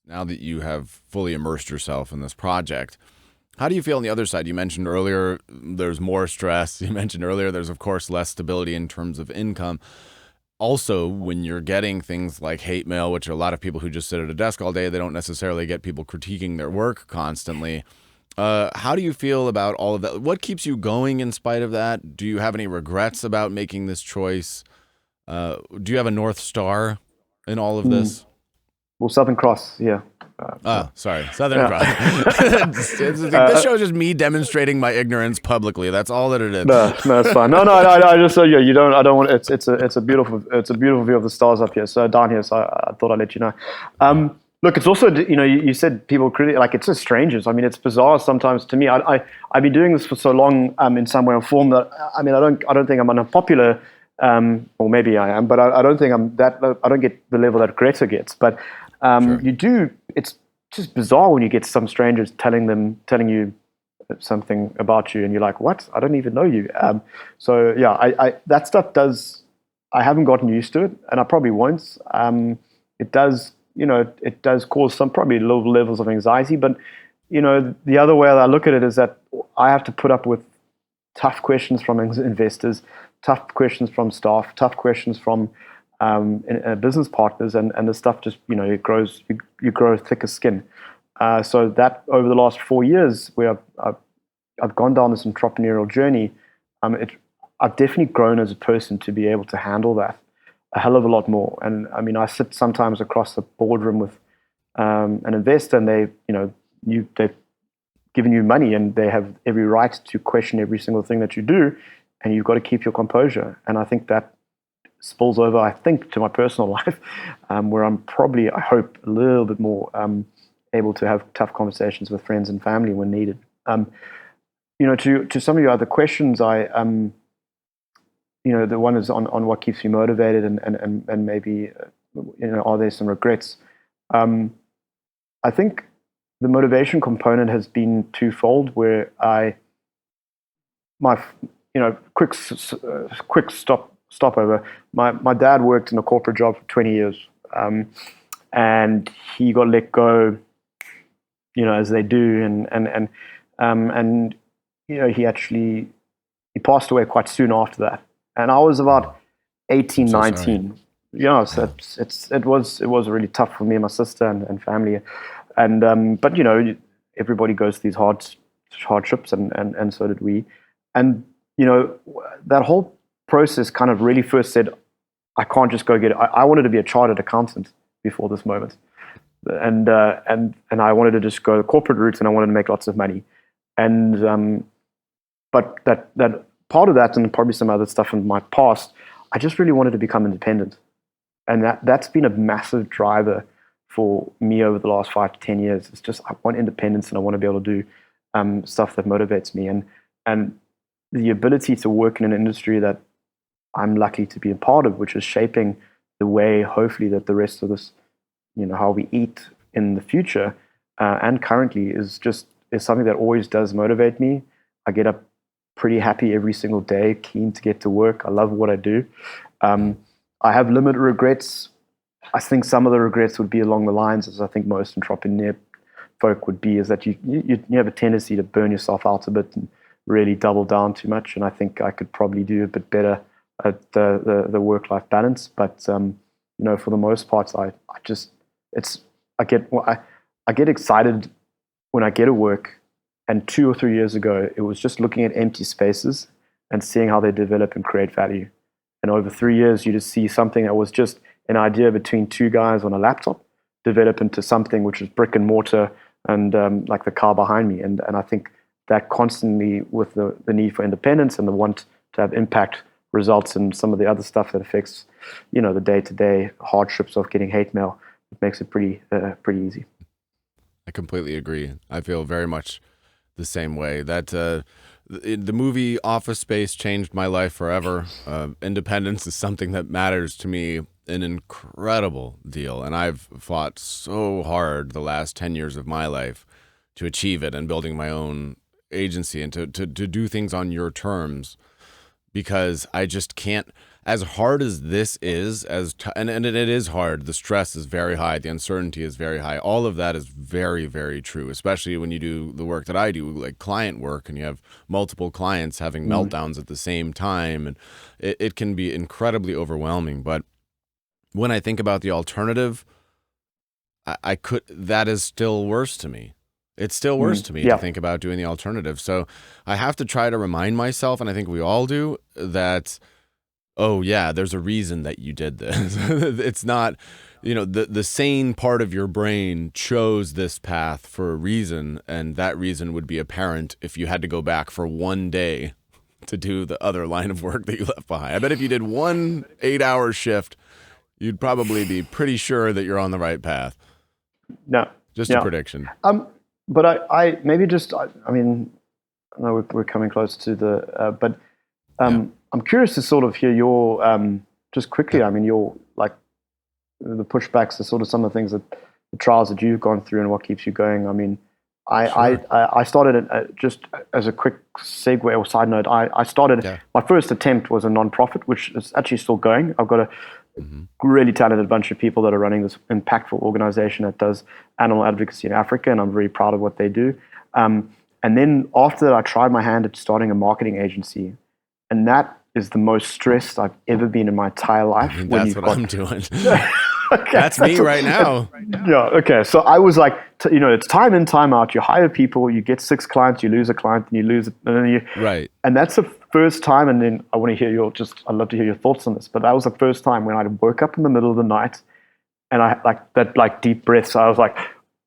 now that you have fully immersed yourself in this project, how do you feel on the other side? You mentioned earlier there's more stress. You mentioned earlier there's, of course, less stability in terms of income. Also, when you're getting things like hate mail, which a lot of people who just sit at a desk all day, they don't necessarily get people critiquing their work constantly. How do you feel about all of that? What keeps you going in spite of that? Do you have any regrets about making this choice? Do you have a North Star in all of Mm. this? Well, Southern Cross, yeah. Oh, sorry. Southern Yeah. Cross. This show is just me demonstrating my ignorance publicly. That's all that it is. No, no, it's fine. No, no, I just yeah, you don't. I don't want. It's a beautiful view of the stars up here. So down here, so I thought I'd let you know. Look, it's also you said people like it's just strangers. I mean, it's bizarre sometimes to me. I've been doing this for so long in some way or form that I mean I don't think I'm unpopular. Or maybe I am, but I don't think I'm that. I don't get the level that Greta gets. But Sure. you do. It's just bizarre when you get some strangers telling you something about you, and you're like, "What? I don't even know you." So yeah, I that stuff does. I haven't gotten used to it, and I probably won't. It does, it does cause some probably low levels of anxiety. But the other way that I look at it is that I have to put up with tough questions from investors, tough questions from staff, tough questions from business partners, and the stuff just it grows. You grow thicker skin. So that over the last 4 years, where I've gone down this entrepreneurial journey, I've definitely grown as a person to be able to handle that a hell of a lot more. And I mean, I sit sometimes across the boardroom with an investor, and they've given you money, and they have every right to question every single thing that you do, and you've got to keep your composure. And I think that spills over, I think, to my personal life, where I'm probably, I hope, a little bit more able to have tough conversations with friends and family when needed. To some of your other questions, the one is on what keeps me motivated, and maybe, are there some regrets? I think the motivation component has been twofold, where my, quick stopover. My dad worked in a corporate job for 20 years, and he got let go, as they do, and he passed away quite soon after that, and I was about I'm 18, so sorry. 19. So Yeah. it was really tough for me and my sister and family, and but everybody goes through these hardships, and so did we, and that whole process kind of really first said, I can't just go get it. I wanted to be a chartered accountant before this moment, and I wanted to just go the corporate route, and I wanted to make lots of money, and but that part of that, and probably some other stuff in my past, I just really wanted to become independent, and that's been a massive driver for me over the last 5 to 10 years. It's just I want independence, and I want to be able to do stuff that motivates me, and the ability to work in an industry that I'm lucky to be a part of, which is shaping the way, hopefully, that the rest of this, how we eat in the future and currently is something that always does motivate me. I get up pretty happy every single day, keen to get to work. I love what I do. I have limited regrets. I think some of the regrets would be along the lines, as I think most entrepreneur folk would be, is that you have a tendency to burn yourself out a bit and really double down too much. And I think I could probably do a bit better at the work-life balance. But for the most part, I get excited when I get to work. And 2 or 3 years ago, it was just looking at empty spaces and seeing how they develop and create value. And over 3 years, you just see something that was just an idea between two guys on a laptop develop into something which is brick and mortar, and like the car behind me. And I think that constantly, with the need for independence and the want to have impact, results in some of the other stuff that affects, the day-to-day hardships of getting hate mail. It makes it pretty easy. I completely agree. I feel very much the same way. That the movie Office Space changed my life forever. Independence is something that matters to me an incredible deal, and I've fought so hard the last 10 years of my life to achieve it, and building my own agency, and to do things on your terms, because I just can't. as hard as this is, and it is hard. The stress is very high. The uncertainty is very high. All of that is very, very true, especially when you do the work that I do, like client work, and you have multiple clients having meltdowns at the same time. And it can be incredibly overwhelming. But when I think about the alternative, that is still worse to me. It's still worse to me to think about doing the alternative. So I have to try to remind myself, and I think we all do, that, oh yeah, there's a reason that you did this. It's not, the sane part of your brain chose this path for a reason, and that reason would be apparent if you had to go back for one day to do the other line of work that you left behind. I bet if you did one 8-hour shift, you'd probably be pretty sure that you're on the right path. No. Just a prediction. But I maybe just, I mean, I know we're coming close to but I'm curious to sort of hear your, just quickly, I mean, your, like, the pushbacks are sort of some of the things the trials that you've gone through and what keeps you going. I mean, I started, just as a quick segue or side note, I started, my first attempt was a nonprofit, which is actually still going. I've got a really talented bunch of people that are running this impactful organization that does animal advocacy in Africa, and I'm very proud of what they do. And then after that, I tried my hand at starting a marketing agency, and that is the most stressed I've ever been in my entire life. That's what I'm doing. Okay, that's me right now. Yeah. Okay. So I was like, it's time in, time out. You hire people, you get 6 clients, you lose a client, and you lose it, and then you. Right. And that's the first time. And then I want to hear I'd love to hear your thoughts on this. But that was the first time when I woke up in the middle of the night, and I like deep breaths. So I was like,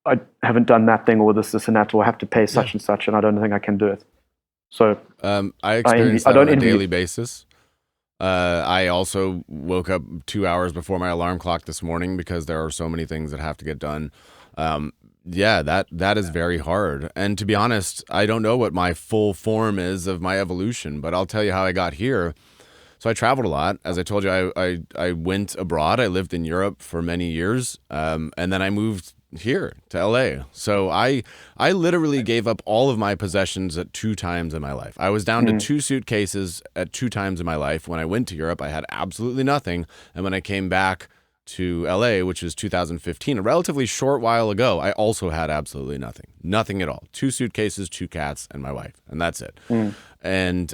I haven't done that thing, or this and that, or I have to pay such and such, and I don't think I can do it. So I experience that on a daily basis. I also woke up 2 hours before my alarm clock this morning because there are so many things that have to get done. That is very hard. And to be honest, I don't know what my full form is of my evolution, but I'll tell you how I got here. So I traveled a lot. As I told you, I went abroad. I lived in Europe for many years, and then I moved here to LA. So I literally gave up all of my possessions at 2 times in my life. I was down to 2 suitcases at 2 times in my life. When I went to Europe, I had absolutely nothing. And when I came back to LA, which is 2015, a relatively short while ago, I also had absolutely nothing. Nothing at all. 2 suitcases, 2 cats, and my wife. And that's it. And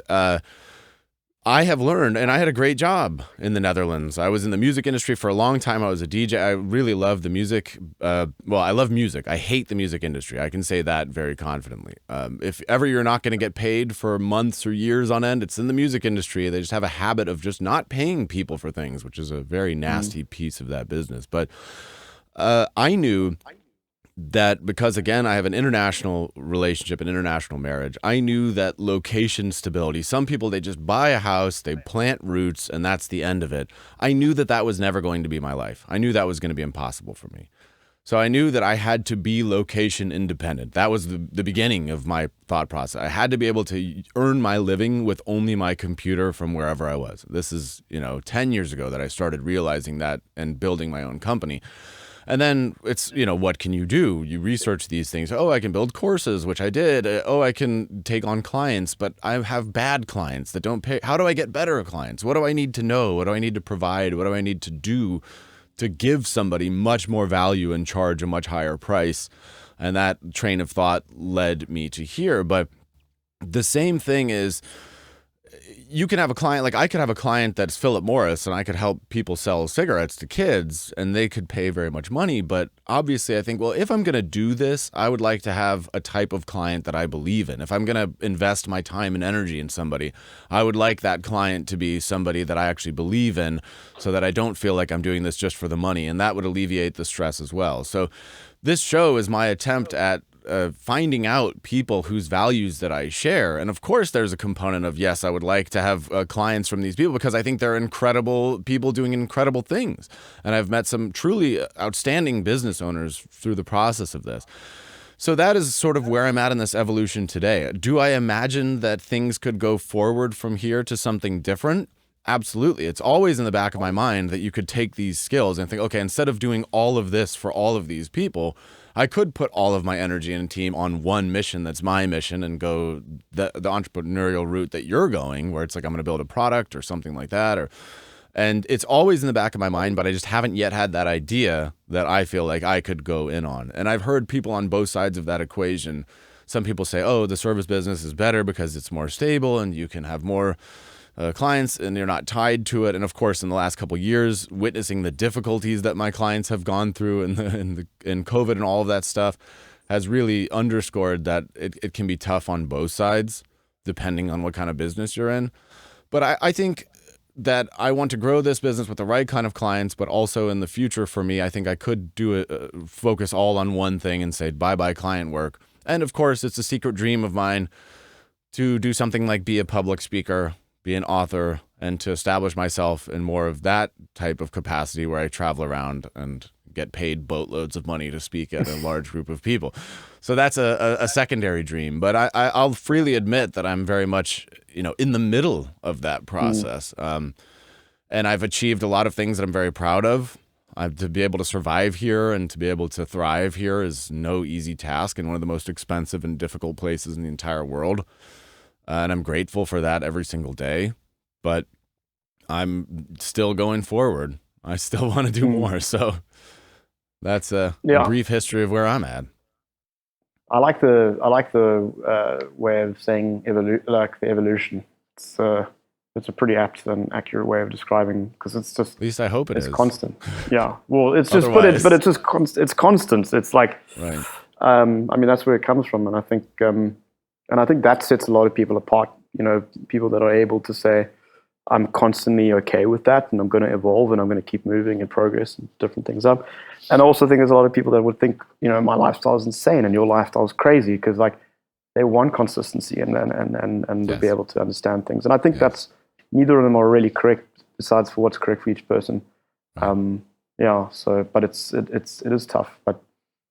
I have learned, and I had a great job in the Netherlands. I was in the music industry for a long time. I was a DJ. I really love the music. I love music. I hate the music industry. I can say that very confidently. If ever you're not going to get paid for months or years on end, it's in the music industry. They just have a habit of just not paying people for things, which is a very nasty piece of that business. But I knew that because, again, I have an international relationship, an international marriage, I knew that location stability, some people, they just buy a house, they plant roots, and that's the end of it. I knew that was never going to be my life. I knew that was going to be impossible for me. So I knew that I had to be location independent. That was the beginning of my thought process. I had to be able to earn my living with only my computer from wherever I was. This is, 10 years ago that I started realizing that and building my own company. And then it's, what can you do? You research these things. Oh, I can build courses, which I did. Oh, I can take on clients, but I have bad clients that don't pay. How do I get better clients? What do I need to know? What do I need to provide? What do I need to do to give somebody much more value and charge a much higher price? And that train of thought led me to here. But the same thing is, you can have a client, like I could have a client that's Philip Morris, and I could help people sell cigarettes to kids, and they could pay very much money. But obviously I think, well, if I'm going to do this, I would like to have a type of client that I believe in. If I'm going to invest my time and energy in somebody, I would like that client to be somebody that I actually believe in, so that I don't feel like I'm doing this just for the money. And that would alleviate the stress as well. So this show is my attempt at finding out people whose values that I share. And of course, there's a component of, yes, I would like to have clients from these people because I think they're incredible people doing incredible things. And I've met some truly outstanding business owners through the process of this. So that is sort of where I'm at in this evolution today. Do I imagine that things could go forward from here to something different? Absolutely. It's always in the back of my mind that you could take these skills and think, okay, instead of doing all of this for all of these people, I could put all of my energy and team on one mission that's my mission and go the entrepreneurial route that you're going, where it's like I'm going to build a product or something like that, or And it's always in the back of my mind, but I just haven't yet had that idea that I feel like I could go in on. And I've heard people on both sides of that equation. Some people say, oh, the service business is better because it's more stable and you can have more clients and you're not tied to it. And of course, in the last couple of years, witnessing the difficulties that my clients have gone through in COVID and all of that stuff has really underscored that it can be tough on both sides, depending on what kind of business you're in. But I think that I want to grow this business with the right kind of clients, but also in the future for me, I think I could do it, focus all on one thing and say bye-bye client work. And of course, it's a secret dream of mine to do something like be a public speaker, be an author, and to establish myself in more of that type of capacity where I travel around and get paid boatloads of money to speak at a large group of people. So that's a secondary dream. But I'll freely admit that I'm very much, in the middle of that process. And I've achieved a lot of things that I'm very proud of. To be able to survive here and to be able to thrive here is no easy task in one of the most expensive and difficult places in the entire world. And I'm grateful for that every single day. But I'm still going forward. I still want to do more. So that's a brief history of where I'm at. I like the way of saying the evolution. It's a pretty apt and accurate way of describing, because it's just, at least I hope it's constant. Yeah. Well, it's just it's just it's constant. It's like, right. I mean, that's where it comes from, and I think that sets a lot of people apart. People that are able to say, I'm constantly okay with that, and I'm going to evolve, and I'm going to keep moving and progress and different things up. And I also think there's a lot of people that would think, my lifestyle is insane and your lifestyle is crazy, because like they want consistency and Yes. to be able to understand things. And I think that's, neither of them are really correct, besides for what's correct for each person. So, but it is tough. But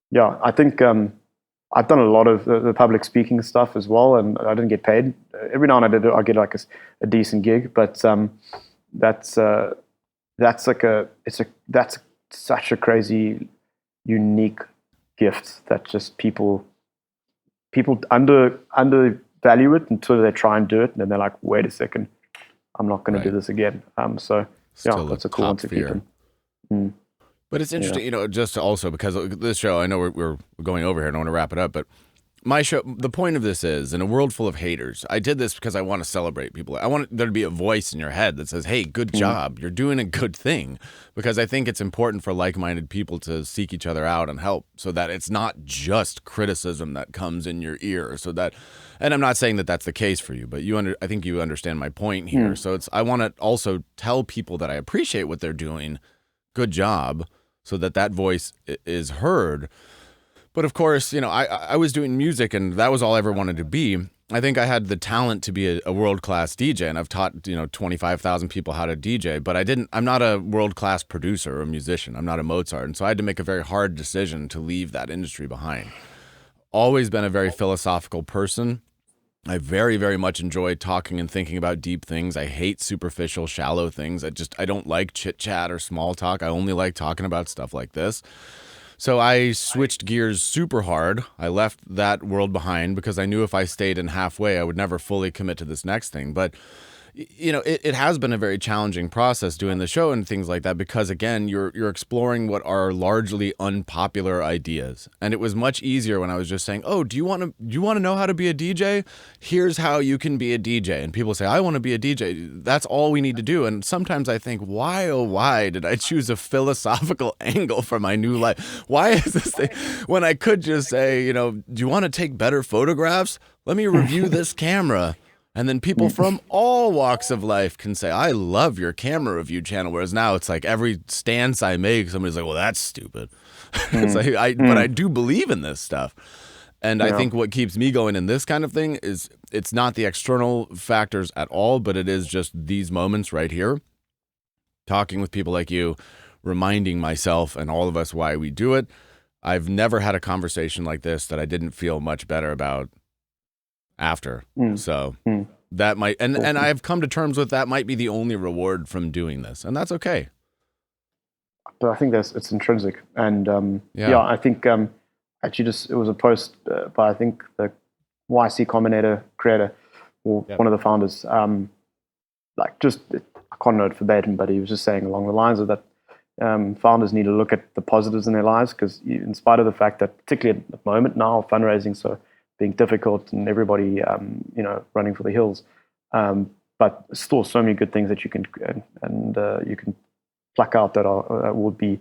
yeah, I think I've done a lot of the public speaking stuff as well, and I didn't get paid. Every now and then I get like a decent gig, but that's such a crazy, unique gift that just people undervalue it until they try and do it, and then they're like, wait a second, I'm not going to do this again. That's a cool one to keep in. But it's interesting, just also because this show, I know we're going over here and I want to wrap it up, but my show, the point of this is, in a world full of haters, I did this because I want to celebrate people. I want there to be a voice in your head that says, hey, good job. You're doing a good thing. Because I think it's important for like-minded people to seek each other out and help, so that it's not just criticism that comes in your ear. And I'm not saying that that's the case for you, but I think you understand my point here. So I want to also tell people that I appreciate what they're doing. Good job, so that voice is heard. But of course, I was doing music, and that was all I ever wanted to be. I think I had the talent to be a world-class DJ, and I've taught 25,000 people how to DJ, but I'm not a world-class producer or musician. I'm not a Mozart, and so I had to make a very hard decision to leave that industry behind. Always been a very philosophical person. I very, very much enjoy talking and thinking about deep things. I hate superficial, shallow things. I don't like chit-chat or small talk. I only like talking about stuff like this. So I switched gears super hard. I left that world behind because I knew if I stayed in halfway, I would never fully commit to this next thing. But it has been a very challenging process doing the show and things like that, because again, you're exploring what are largely unpopular ideas. And it was much easier when I was just saying, oh, do you want to know how to be a DJ? Here's how you can be a DJ. And people say, I want to be a DJ. That's all we need to do. And sometimes I think, why, oh, why did I choose a philosophical angle for my new life? Why is this thing when I could just say, do you want to take better photographs? Let me review this camera. And then people from all walks of life can say, I love your camera review channel. Whereas now it's like every stance I make, somebody's like, well, that's stupid. It's like, but I do believe in this stuff. And I think what keeps me going in this kind of thing is it's not the external factors at all, but it is just these moments right here, talking with people like you, reminding myself and all of us why we do it. I've never had a conversation like this that I didn't feel much better about after. So that might, and I've come to terms with that might be the only reward from doing this, and that's okay. But I think it's intrinsic, and I think actually it was a post by I think the YC Combinator creator, or one of the founders, I can't note verbatim, but he was just saying along the lines of that founders need to look at the positives in their lives, because in spite of the fact that, particularly at the moment now, fundraising so being difficult and everybody running for the hills, but still so many good things that you can you can pluck out that would be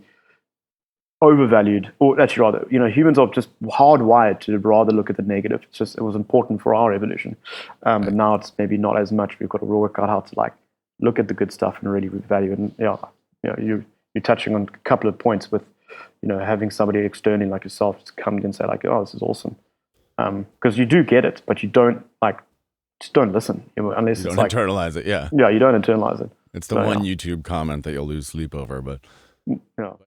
overvalued, or actually rather, humans are just hardwired to rather look at the negative. It was important for our evolution, but now it's maybe not as much. We've got to work out how to look at the good stuff and really value it. And you're touching on a couple of points with having somebody externally like yourself to come in and say oh, this is awesome, because you do get it, but you don't just don't listen unless you it's don't internalize it. Yeah, you don't internalize it. it's the one YouTube comment that you'll lose sleep over, but. Yeah.